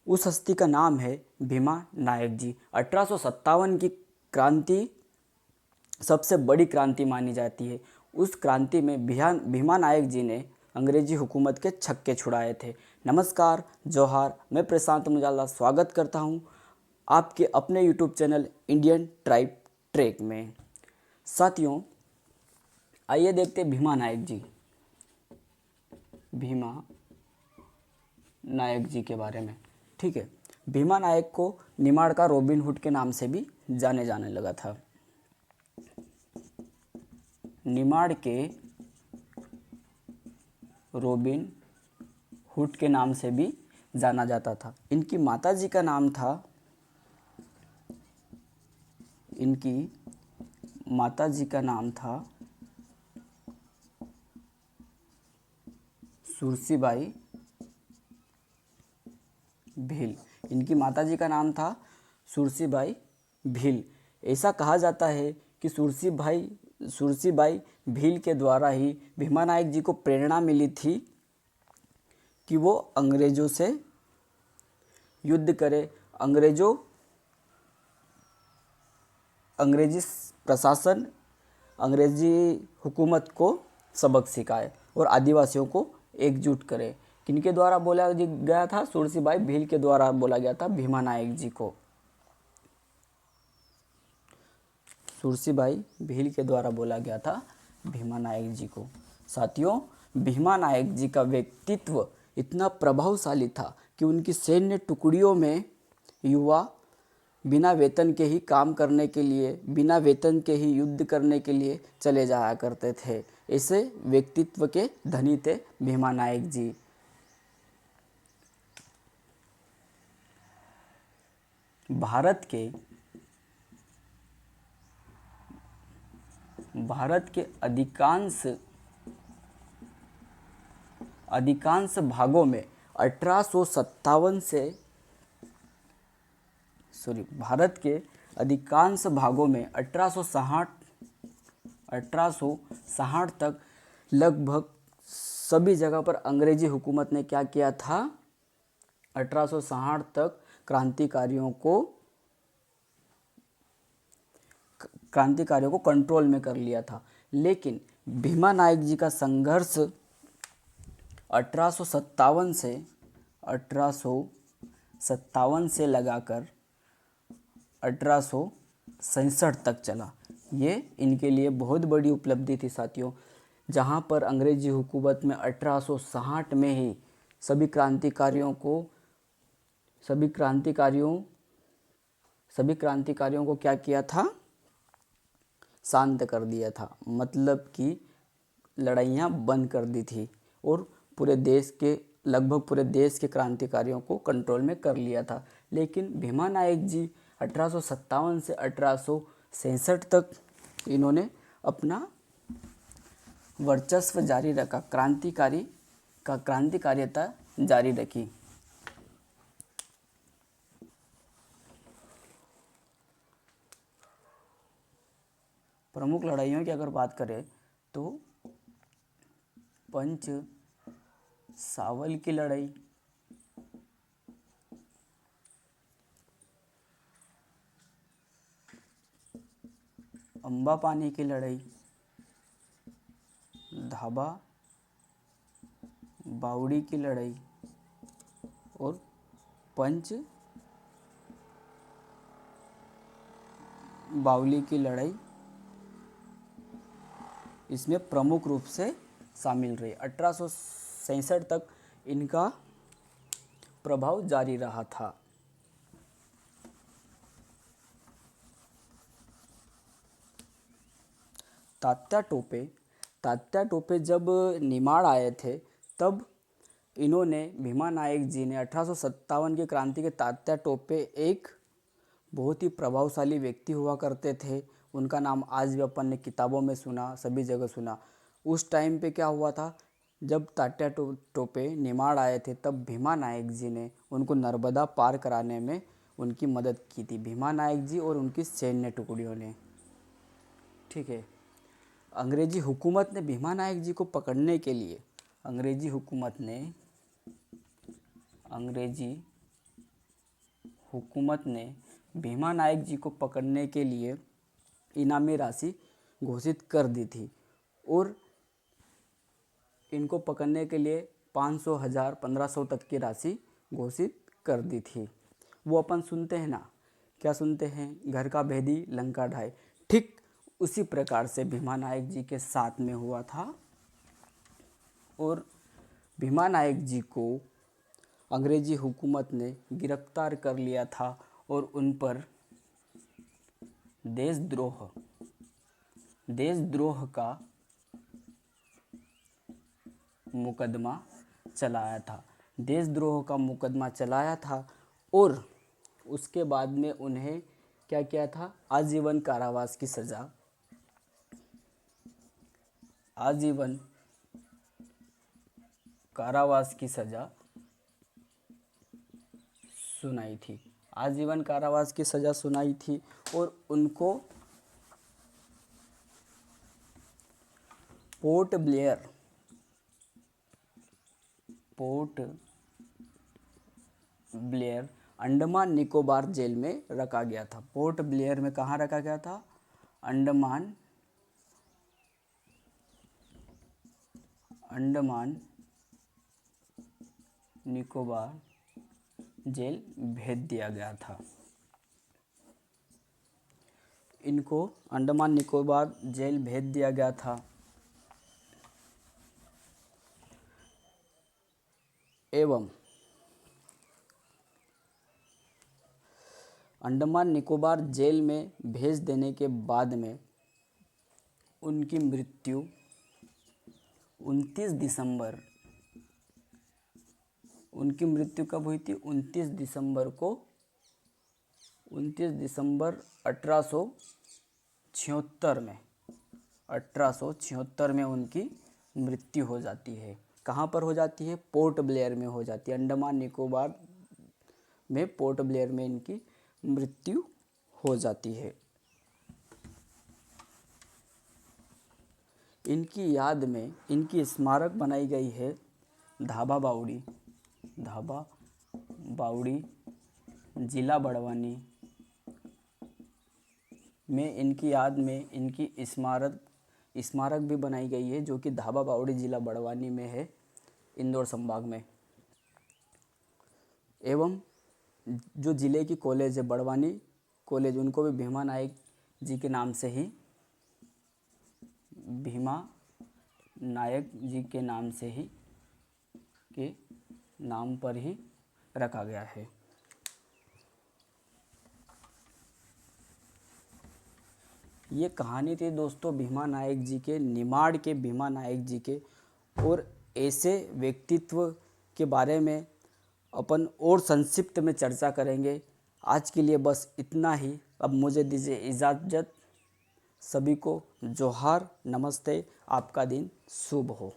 उस हस्ती का नाम है भीमा नायक जी। 1857 की क्रांति सबसे बड़ी क्रांति मानी जाती है। उस क्रांति में भीमा नायक जी ने अंग्रेजी हुकूमत के छक्के छुड़ाए थे। नमस्कार, जोहार, मैं प्रशांत मुजाला स्वागत करता हूं आपके अपने YouTube channel Indian tribe track में। साथियों, आइए देखते हैं भीमा नायक जी के बारे में। ठीक है, भीमा नायक को निमाड़ का रॉबिन हुड के नाम से भी जाने लगा था। निमाड़ के रॉबिन हुड के नाम से भी जाना जाता था। इनकी माताजी का नाम था सुरसीबाई भील। इनकी माताजी का नाम था सुरसीबाई भील। ऐसा कहा जाता है कि सुरसीबाई भील के द्वारा ही भीमा नायक जी को प्रेरणा मिली थी कि वो अंग्रेजों से युद्ध करे, अंग्रेजी प्रशासन, अंग्रेजी हुकूमत को सबक सिखाए और आदिवासियों को एकजुट करे। किनके द्वारा बोला गया था? सुरसीबाई भील के द्वारा बोला गया था भीमा नायक जी को। सुरसीबाई भील के द्वारा बोला गया था भीमा नायक जी को। साथियों, भीमा नायक जी का व्यक्तित्व इतना प्रभावशाली था कि उनकी सैन्य टुकड़ियों में युवा बिना वेतन के ही काम करने के लिए, बिना वेतन के ही युद्ध करने के लिए चले जाया करते थे। ऐसे व्यक्तित्व के धनी थे भीमा नायक जी। भारत के अधिकांश भागों में 1857 से भारत के अधिकांश भागों में 1860 तक लगभग सभी जगह पर अंग्रेजी हुकूमत ने क्या किया था? 1860 तक क्रांतिकारियों को कंट्रोल में कर लिया था। लेकिन भीमा नायक जी का संघर्ष 1857 से लगाकर 1867 तक चला। ये इनके लिए बहुत बड़ी उपलब्धि थी साथियों। जहाँ पर अंग्रेजी हुकूमत में 1860 में ही सभी क्रांतिकारियों को क्या किया था? शांत कर दिया था। मतलब कि लड़ाइयाँ बंद कर दी थी और लगभग पूरे देश के क्रांतिकारियों को कंट्रोल में कर लिया था। लेकिन भीमा नायक जी 1857 से 1866 तक इन्होंने अपना वर्चस्व जारी रखा, क्रांतिकारिता जारी रखी। प्रमुख लड़ाइयों की अगर बात करें तो पंच सावल की लड़ाई, अम्बापानी की लड़ाई, धाबा बावड़ी की लड़ाई और पंच बावली की लड़ाई इसमें प्रमुख रूप से शामिल रही। 1866 तक इनका प्रभाव जारी रहा था। तात्या टोपे जब निमाड़ आए थे तब इन्होंने, भीमा नायक जी ने 1857 की क्रांति के तात्या टोपे एक बहुत ही प्रभावशाली व्यक्ति हुआ करते थे। उनका नाम आज भी अपन ने किताबों में सुना, सभी जगह सुना। उस टाइम पे क्या हुआ था? जब तात्या टोपे निमाड़ आए थे तब भीमा नायक जी ने उनको नर्मदा पार कराने में उनकी मदद की थी। भीमा नायक जी और उनकी सैन्य टुकड़ियों ने। ठीक है, अंग्रेजी हुकूमत ने भीमा नायक जी को पकड़ने के लिए अंग्रेजी हुकूमत ने भीमा नायक जी को पकड़ने के लिए इनामी राशि घोषित कर दी थी और इनको पकड़ने के लिए 500, 1000, 1500 तक की राशि घोषित कर दी थी। वो अपन सुनते हैं ना, क्या सुनते हैं, घर का भेदी लंका ढाए। ठीक उसी प्रकार से भीमा नायक जी के साथ में हुआ था और भीमा नायक जी को अंग्रेजी हुकूमत ने गिरफ्तार कर लिया था और उन पर देशद्रोह का मुकदमा चलाया था। देशद्रोह का मुकदमा चलाया था और उसके बाद में उन्हें क्या किया था, आजीवन कारावास की सज़ा, आजीवन कारावास की सज़ा सुनाई थी, आजीवन कारावास की सज़ा सुनाई थी और उनको पोर्ट ब्लेयर अंडमान निकोबार जेल में रखा गया था। पोर्ट ब्लेयर में कहाँ रखा गया था, अंडमान निकोबार जेल भेज दिया गया था। इनको अंडमान निकोबार जेल भेज दिया गया था एवं अंडमान निकोबार जेल में भेज देने के बाद में उनकी मृत्यु 29 दिसंबर, उनकी मृत्यु कब हुई थी, 29 दिसंबर 1876 में उनकी मृत्यु हो जाती है। कहाँ पर हो जाती है, पोर्ट ब्लेयर में हो जाती है। अंडमान निकोबार में पोर्ट ब्लेयर में इनकी मृत्यु हो जाती है। इनकी याद में इनकी स्मारक बनाई गई है धाबा बावड़ी जिला बड़वानी में। इनकी याद में इनकी स्मारक भी बनाई गई है जो कि धाबा बावड़ी जिला बड़वानी में है, इंदौर संभाग में। एवं जो जिले की कॉलेज है बड़वानी कॉलेज, उनको भी भीमा नायक जी के नाम से ही, भीमा नायक जी के नाम से ही के नाम पर ही रखा गया है। ये कहानी थी दोस्तों भीमा नायक जी के, निमाड़ के भीमा नायक जी के। और ऐसे व्यक्तित्व के बारे में अपन और संक्षिप्त में चर्चा करेंगे। आज के लिए बस इतना ही। अब मुझे दीजिए इजाज़त। सभी को जोहार, नमस्ते, आपका दिन शुभ हो।